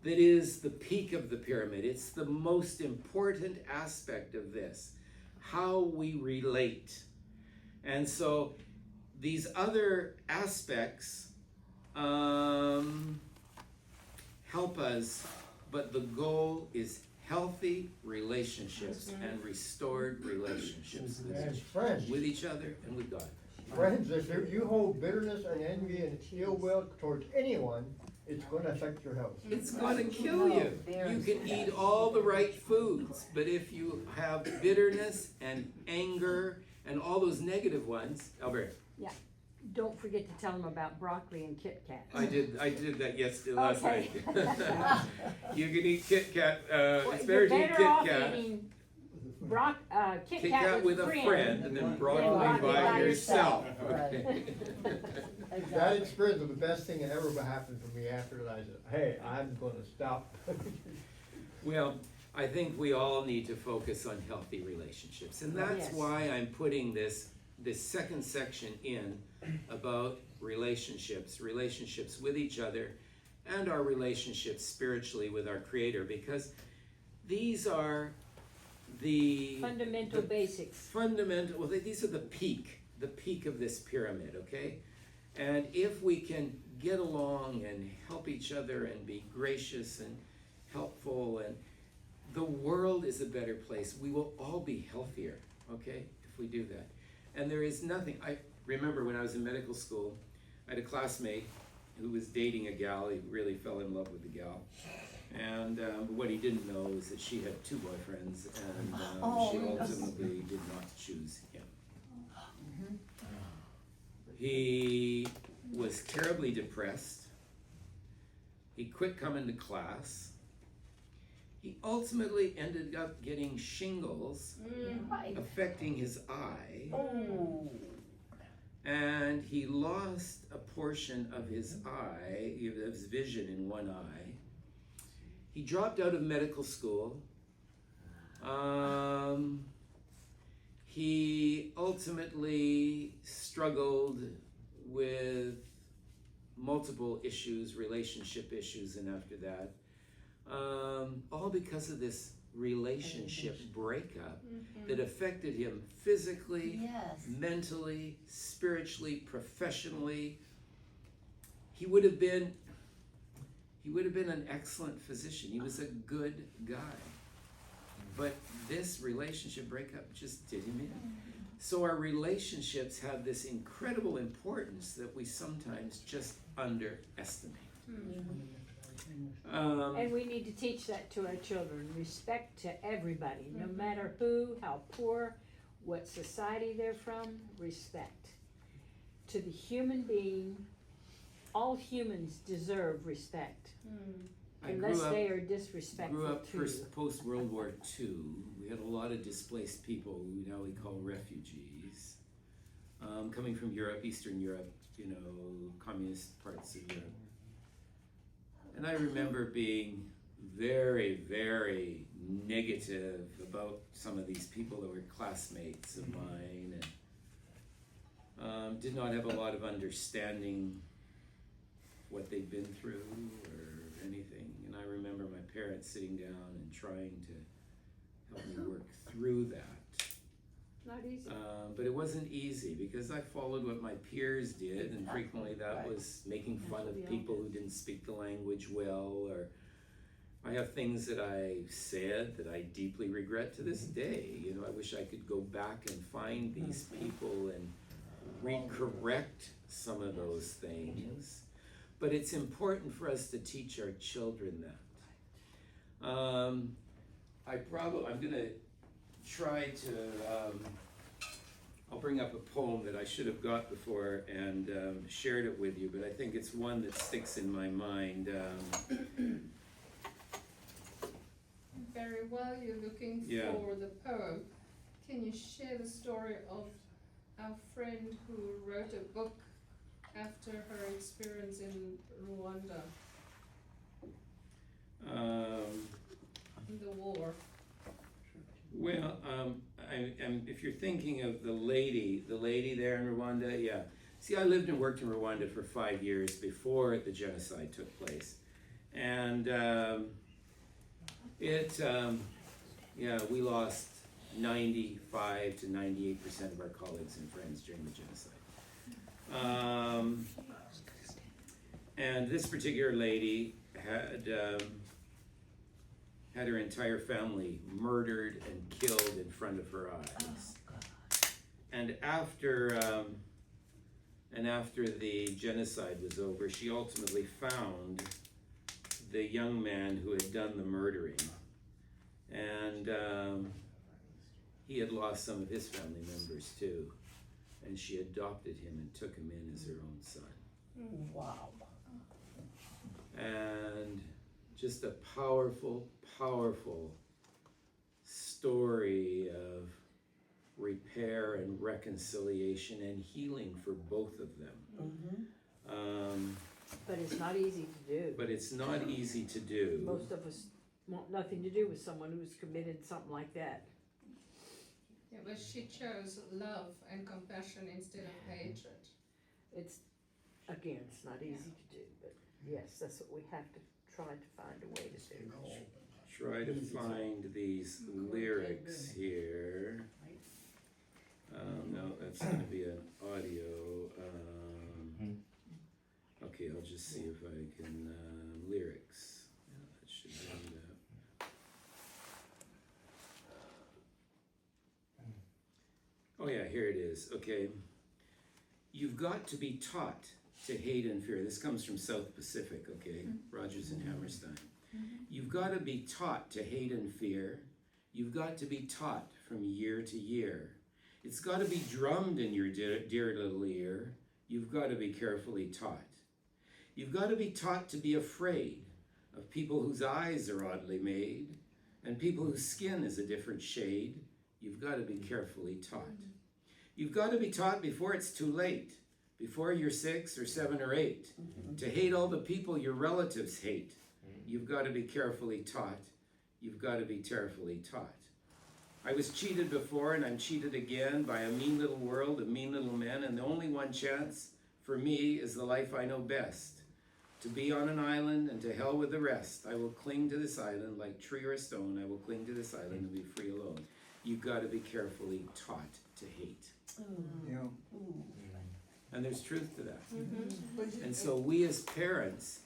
that is the peak of the pyramid. It's the most important aspect of this, how we relate. And so these other aspects help us, but the goal is healthy relationships and restored relationships And friends, with each other and with God. friends, if you hold bitterness and envy and ill will towards anyone, it's gonna affect your health. It's going to kill you. You can eat all the right foods, but if you have bitterness and anger and all those negative ones, Albert, Don't forget to tell them about broccoli and Kit Kat. I did that yesterday, last Okay. night. You can eat Kit Kat, Well, it's you're better to eat better Kit off Kat. eating Kit Kit Kat Kat with a friend and then broccoli by yourself. Okay. That experience was the best thing that ever happened for me after that. I said, hey, I'm gonna stop. Well, I think we all need to focus on healthy relationships, and that's Yes. why I'm putting this second section in about relationships with each other, and our relationships spiritually with our Creator, because these are the Fundamental basics. fundamental, well, these are the peak of this pyramid, okay? And if we can get along and help each other and be gracious and helpful, and the world is a better place. We will all be healthier, okay, if we do that. And there is nothing, I remember when I was in medical school, I had a classmate who was dating a gal. He really fell in love with the gal. And what he didn't know is that she had 2 boyfriends, and she ultimately did not choose him. He was terribly depressed. He quit coming to class. He ultimately ended up getting shingles, affecting his eye. Oh. And he lost a portion of his eye, of his vision in one eye. He dropped out of medical school. He ultimately struggled with multiple issues, relationship issues, and after that, all because of this relationship breakup that affected him physically, Yes. mentally, spiritually, professionally. He would have been an excellent physician. He was a good guy. But this relationship breakup just did him in. So our relationships have this incredible importance that we sometimes just underestimate. And we need to teach that to our children. Respect to everybody, no matter who, how poor, what society they're from, respect. To the human being, all humans deserve respect. I Unless grew up- they are disrespectful Grew up to you. post World War II. We had a lot of displaced people who now we call refugees, coming from Europe, Eastern Europe, communist parts of Europe. And I remember being very, very negative about some of these people that were classmates of mine, and did not have a lot of understanding what they'd been through or anything. And I remember my parents sitting down and trying to help me work through that. Not easy. But it wasn't easy because I followed what my peers did, and frequently that was making fun of people who didn't speak the language well, or I have things that I said that I deeply regret to this day. I wish I could go back and find these people and recorrect some of those things. But it's important for us to teach our children that. I'm gonna try to, I'll bring up a poem that I should have got before and shared it with you, but I think it's one that sticks in my mind. Very well, you're looking Yeah. for the poem. Can you share the story of our friend who wrote a book after her experience in Rwanda, in the war? Well, if you're thinking of the lady there in Rwanda, yeah. See, I lived and worked in Rwanda for 5 years before the genocide took place. And we lost 95 to 98% of our colleagues and friends during the genocide. And this particular lady had her entire family murdered and killed in front of her eyes. And after the genocide was over, she ultimately found the young man who had done the murdering. And he had lost some of his family members too. And she adopted him and took him in as her own son. Wow. And just a powerful, powerful story of repair and reconciliation and healing for both of them. But it's not easy to do. But it's not easy to do. Most of us want nothing to do with someone who's committed something like that. Yeah, but she chose love and compassion instead of hatred. It's not easy to do, but Yes, that's what we have to try to find a way to do. Try to find these lyrics here. No, that's gonna be an audio. Okay, I'll just see if I can, lyrics. Yeah, that should bring it up. Oh yeah, here it is, okay. You've got to be taught to hate and fear. This comes from South Pacific, okay? Rogers and Hammerstein. You've got to be taught to hate and fear. You've got to be taught from year to year. It's got to be drummed in your dear little ear. You've got to be carefully taught. You've got to be taught to be afraid of people whose eyes are oddly made and people whose skin is a different shade. You've got to be carefully taught. You've got to be taught before it's too late, before you're 6 or 7 or 8, to hate all the people your relatives hate. You've got to be carefully taught. You've got to be carefully taught. I was cheated before and I'm cheated again by a mean little world of mean little men, and the only one chance for me is the life I know best. To be on an island and to hell with the rest. I will cling to this island like tree or a stone. I will cling to this island and be free alone. You've got to be carefully taught to hate. Yeah. And there's truth to that. And so we as parents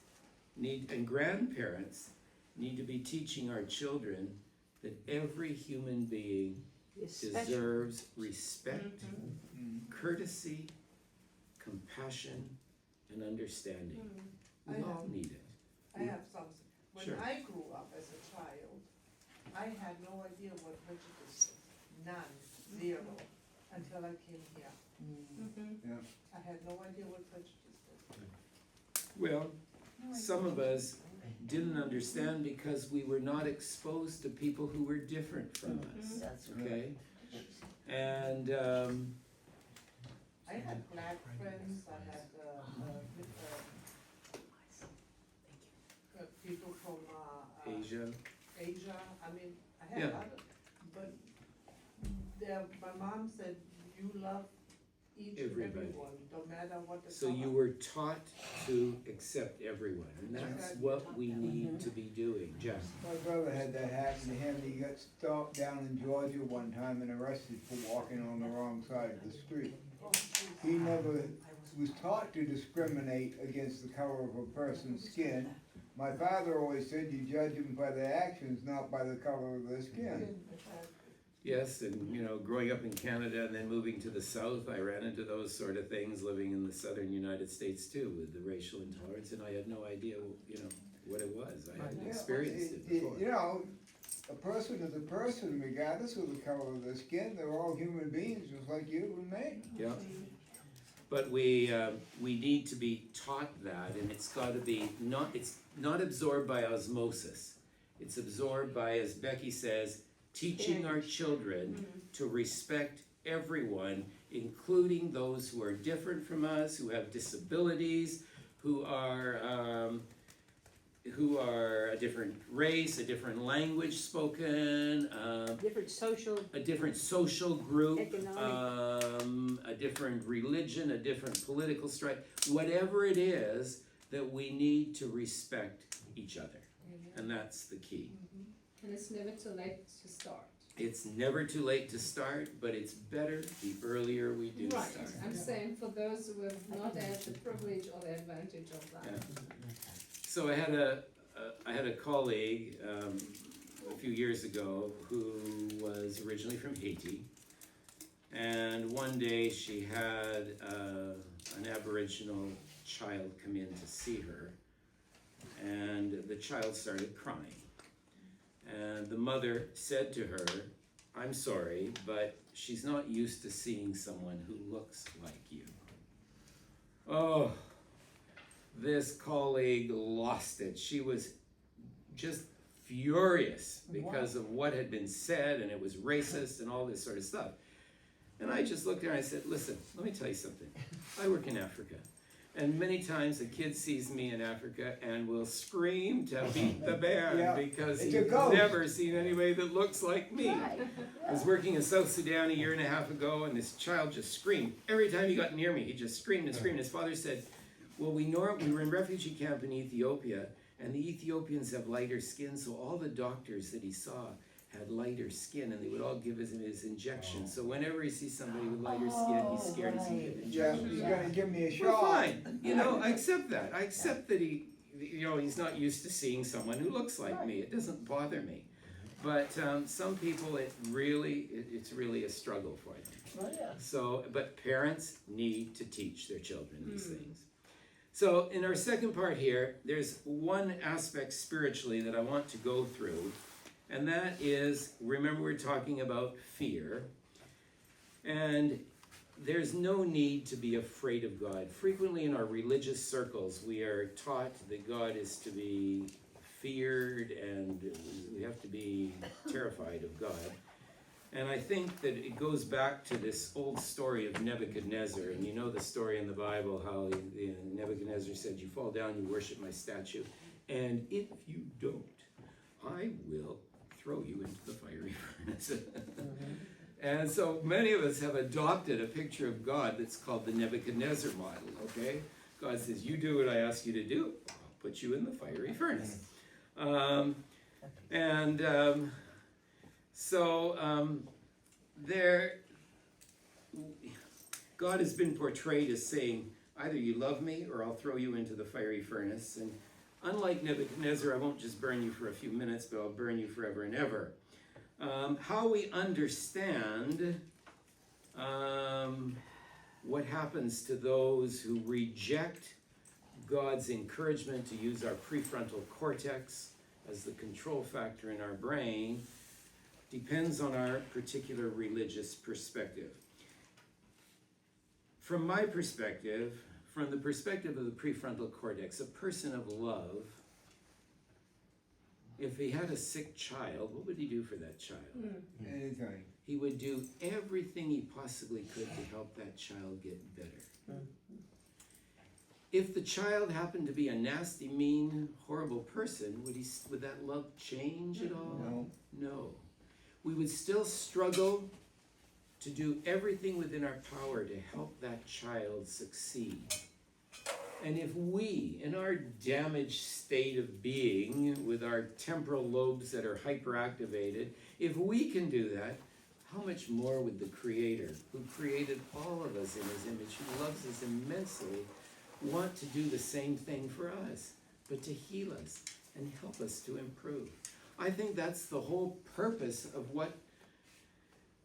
and grandparents need to be teaching our children that every human being deserves respect, courtesy, compassion, and understanding. We all need it. I have something. When Sure. I grew up as a child, I had no idea what prejudice is. None, zero, until I came here. Yeah. I had no idea what prejudice is. Well, some of us didn't understand because we were not exposed to people who were different from us. That's right. Okay? And I had black friends, I had people from Asia. Asia. I mean, I had Yeah. other, but my mom said, you love each and Everybody. everyone, no matter what the So color. you were taught to accept everyone, and that's what we need to be doing, Jeff. My brother had that happen to him. He got stopped down in Georgia one time and arrested for walking on the wrong side of the street. He never was taught to discriminate against the color of a person's skin. My father always said you judge them by their actions, not by the color of their skin. Yes, and growing up in Canada and then moving to the South, I ran into those sort of things living in the southern United States too, with the racial intolerance, and I had no idea, what it was. I hadn't experienced it before. A person is a person regardless of the color of their skin. They're all human beings just like you and me. Yeah. But we need to be taught that, and it's got to be it's not absorbed by osmosis. It's absorbed by, as Becky says, teaching our children to respect everyone, including those who are different from us, who have disabilities, who are a different race, a different language spoken, a different social group, a different religion, a different political stripe, whatever it is, that we need to respect each other. And that's the key. And it's never too late to start. It's never too late to start, but it's better the earlier we do Right, start. I'm saying for those who have not had the privilege or the advantage of that. Yeah. So I had a colleague a few years ago who was originally from Haiti, and one day she had an Aboriginal child come in to see her, and the child started crying. And the mother said to her, "I'm sorry, but she's not used to seeing someone who looks like you." Oh, this colleague lost it. She was just furious because of what had been said, and it was racist and all this sort of stuff. And I just looked at her and I said, "Listen, let me tell you something. I work in Africa. And many times a kid sees me in Africa and will scream to beat the band because It's he's a ghost. never seen anybody that looks like me." I was working in South Sudan a year and a half ago, and this child just screamed. Every time he got near me, he just screamed and screamed. His father said, Well, we were in refugee camp in Ethiopia, and the Ethiopians have lighter skin, so all the doctors that he saw had lighter skin, and they would all give him his injections. So whenever he sees somebody with lighter skin, he's scared he's going to get Yeah, injections. he's gonna give me a Well, shot. fine. You know, I accept that. I accept that he's not used to seeing someone who looks like me. It doesn't bother me. But some people, it's really a struggle for them. Oh, yeah. So, but parents need to teach their children these things. So in our second part here, there's one aspect spiritually that I want to go through, and that is, remember we're talking about fear, and there's no need to be afraid of God. Frequently in our religious circles, we are taught that God is to be feared and we have to be terrified of God. And I think that it goes back to this old story of Nebuchadnezzar. And you know the story in the Bible how Nebuchadnezzar said, you fall down, you worship my statue. And if you don't, I will throw you into the fiery furnace. And so many of us have adopted a picture of God that's called the Nebuchadnezzar model, okay? God says, you do what I ask you to do, I'll put you in the fiery furnace. God has been portrayed as saying, either you love me or I'll throw you into the fiery furnace. And unlike Nebuchadnezzar, I won't just burn you for a few minutes, but I'll burn you forever and ever. How we understand what happens to those who reject God's encouragement to use our prefrontal cortex as the control factor in our brain depends on our particular religious perspective. From my perspective, from the perspective of the prefrontal cortex, a person of love, if he had a sick child, what would he do for that child? Anything. He would do everything he possibly could to help that child get better. If the child happened to be a nasty, mean, horrible person, would that love change at all? No. No. We would still struggle to do everything within our power to help that child succeed. And if we, in our damaged state of being, with our temporal lobes that are hyperactivated, if we can do that, how much more would the Creator, who created all of us in His image, who loves us immensely, want to do the same thing for us, but to heal us and help us to improve? I think that's the whole purpose of what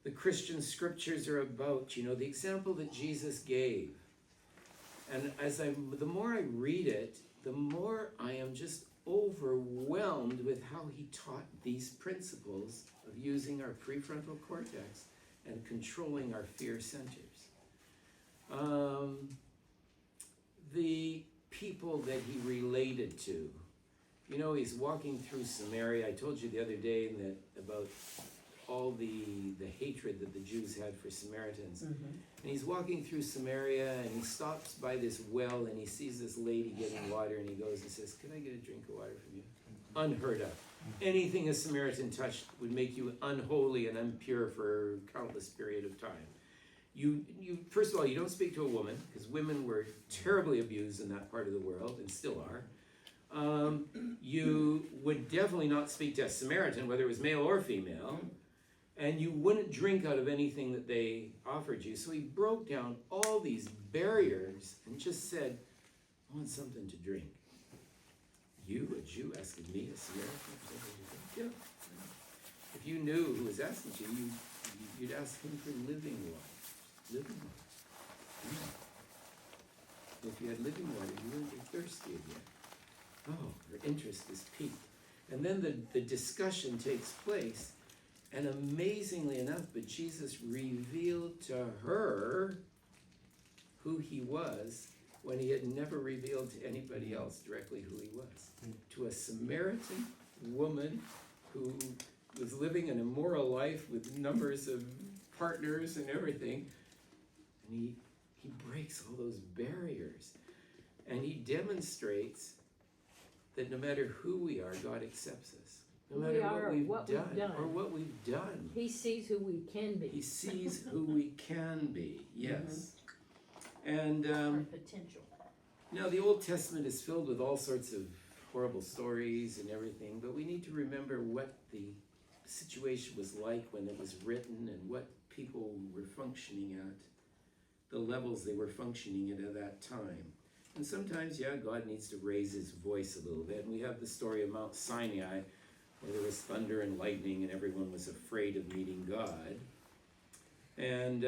the Christian scriptures are about. You know, the example that Jesus gave. And the more I read it, the more I am just overwhelmed with how he taught these principles of using our prefrontal cortex and controlling our fear centers. The people that he related to. You know, he's walking through Samaria. I told you the other day about all the hatred that the Jews had for Samaritans. And he's walking through Samaria and he stops by this well and he sees this lady getting water and he goes and says, "Can I get a drink of water from you?" Unheard of. Anything a Samaritan touched would make you unholy and impure for a countless period of time. You first of all, you don't speak to a woman, because women were terribly abused in that part of the world and still are. You would definitely not speak to a Samaritan, whether it was male or female, and you wouldn't drink out of anything that they offered you. So he broke down all these barriers and just said, "I want something to drink." You, a Jew, asking me, a Samaritan, for something to drink? Yeah. If you knew who was asking you, you'd ask him for living water. Living water. Yeah. If you had living water, you wouldn't be thirsty again. Oh, her interest is piqued. And then the discussion takes place, and amazingly enough, but Jesus revealed to her who he was when he had never revealed to anybody else directly who he was. To a Samaritan woman who was living an immoral life with numbers of partners and everything, and he breaks all those barriers, and he demonstrates that no matter who we are, God accepts us. No matter what we've done or what we've done. He sees who we can be. He sees who we can be, yes. And Our potential. Now, the Old Testament is filled with all sorts of horrible stories and everything, but we need to remember what the situation was like when it was written and what people were functioning at, the levels they were functioning at that time. And sometimes, yeah, God needs to raise his voice a little bit. And we have the story of Mount Sinai, where there was thunder and lightning and everyone was afraid of meeting God. And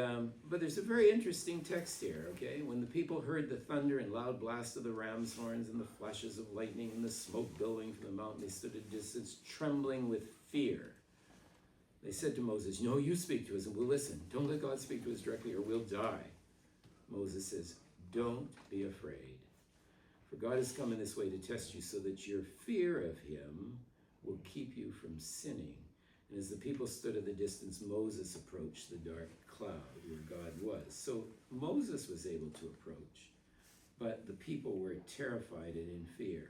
but there's a very interesting text here, okay? When the people heard the thunder and loud blast of the ram's horns and the flashes of lightning and the smoke billowing from the mountain, they stood at a distance, trembling with fear. They said to Moses, "No, you speak to us and we'll listen. Don't let God speak to us directly or we'll die." Moses says, "Don't be afraid. For God has come in this way to test you so that your fear of him will keep you from sinning." And as the people stood at the distance, Moses approached the dark cloud where God was. So Moses was able to approach, but the people were terrified and in fear.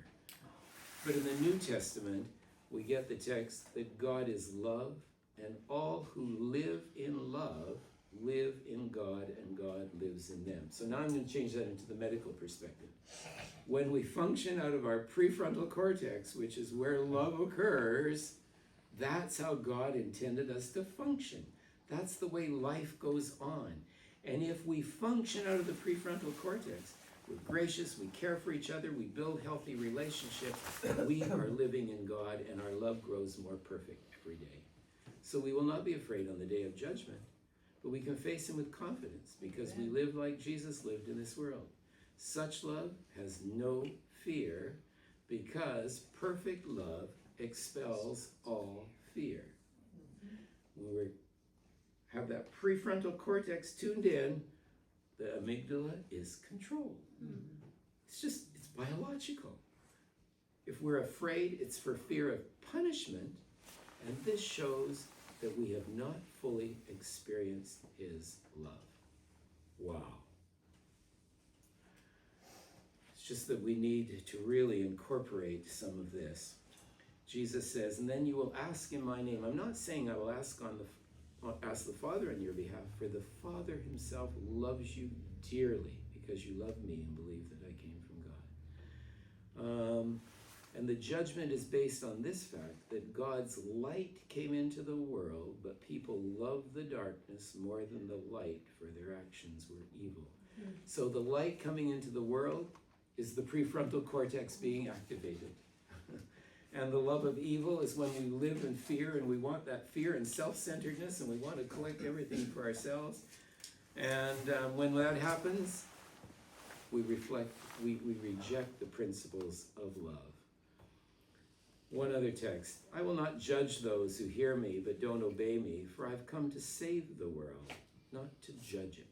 But in the New Testament, we get the text that God is love, and all who live in love live in God, and God lives in them. So now I'm going to change that into the medical perspective. When we function out of our prefrontal cortex, which is where love occurs, that's how God intended us to function. That's the way life goes on. And if we function out of the prefrontal cortex, we're gracious, we care for each other, we build healthy relationships, we are living in God, and our love grows more perfect every day. So we will not be afraid on the day of judgment, but we can face him with confidence because we live like Jesus lived in this world. Such love has no fear because perfect love expels all fear. When we have that prefrontal cortex tuned in, the amygdala is controlled. It's biological. If we're afraid, it's for fear of punishment, and this shows that we have not fully experienced his love. Wow. It's just that we need to really incorporate some of this. Jesus says, "And then you will ask in my name." I'm not saying I will ask the Father on your behalf, for the Father himself loves you dearly because you love me and believe that I came from God. And the judgment is based on this fact that God's light came into the world, but people loved the darkness more than the light, for their actions were evil. So the light coming into the world is the prefrontal cortex being activated. And the love of evil is when we live in fear and we want that fear and self-centeredness and we want to collect everything for ourselves. And when that happens, we reject the principles of love. One other text. "I will not judge those who hear me but don't obey me, for I've come to save the world, not to judge it.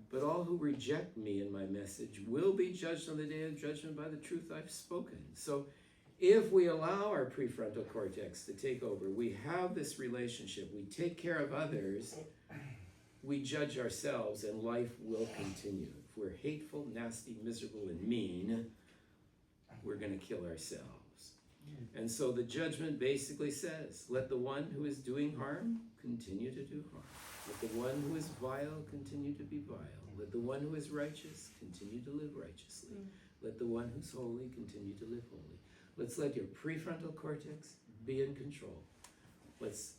But all who reject me and my message will be judged on the day of judgment by the truth I've spoken." So if we allow our prefrontal cortex to take over, we have this relationship, we take care of others, we judge ourselves, and life will continue. If we're hateful, nasty, miserable, and mean, we're going to kill ourselves. And so the judgment basically says, let the one who is doing harm continue to do harm. Let the one who is vile continue to be vile. Let the one who is righteous continue to live righteously. Let the one who's holy continue to live holy. Let's let your prefrontal cortex be in control. Let's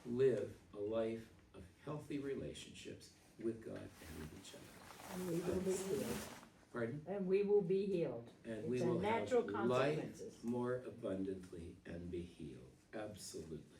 live a life of healthy relationships with God and with each other. And we will be healed. Pardon? And we will be healed. And we It's a will natural have life consequences. more abundantly and be healed. Absolutely.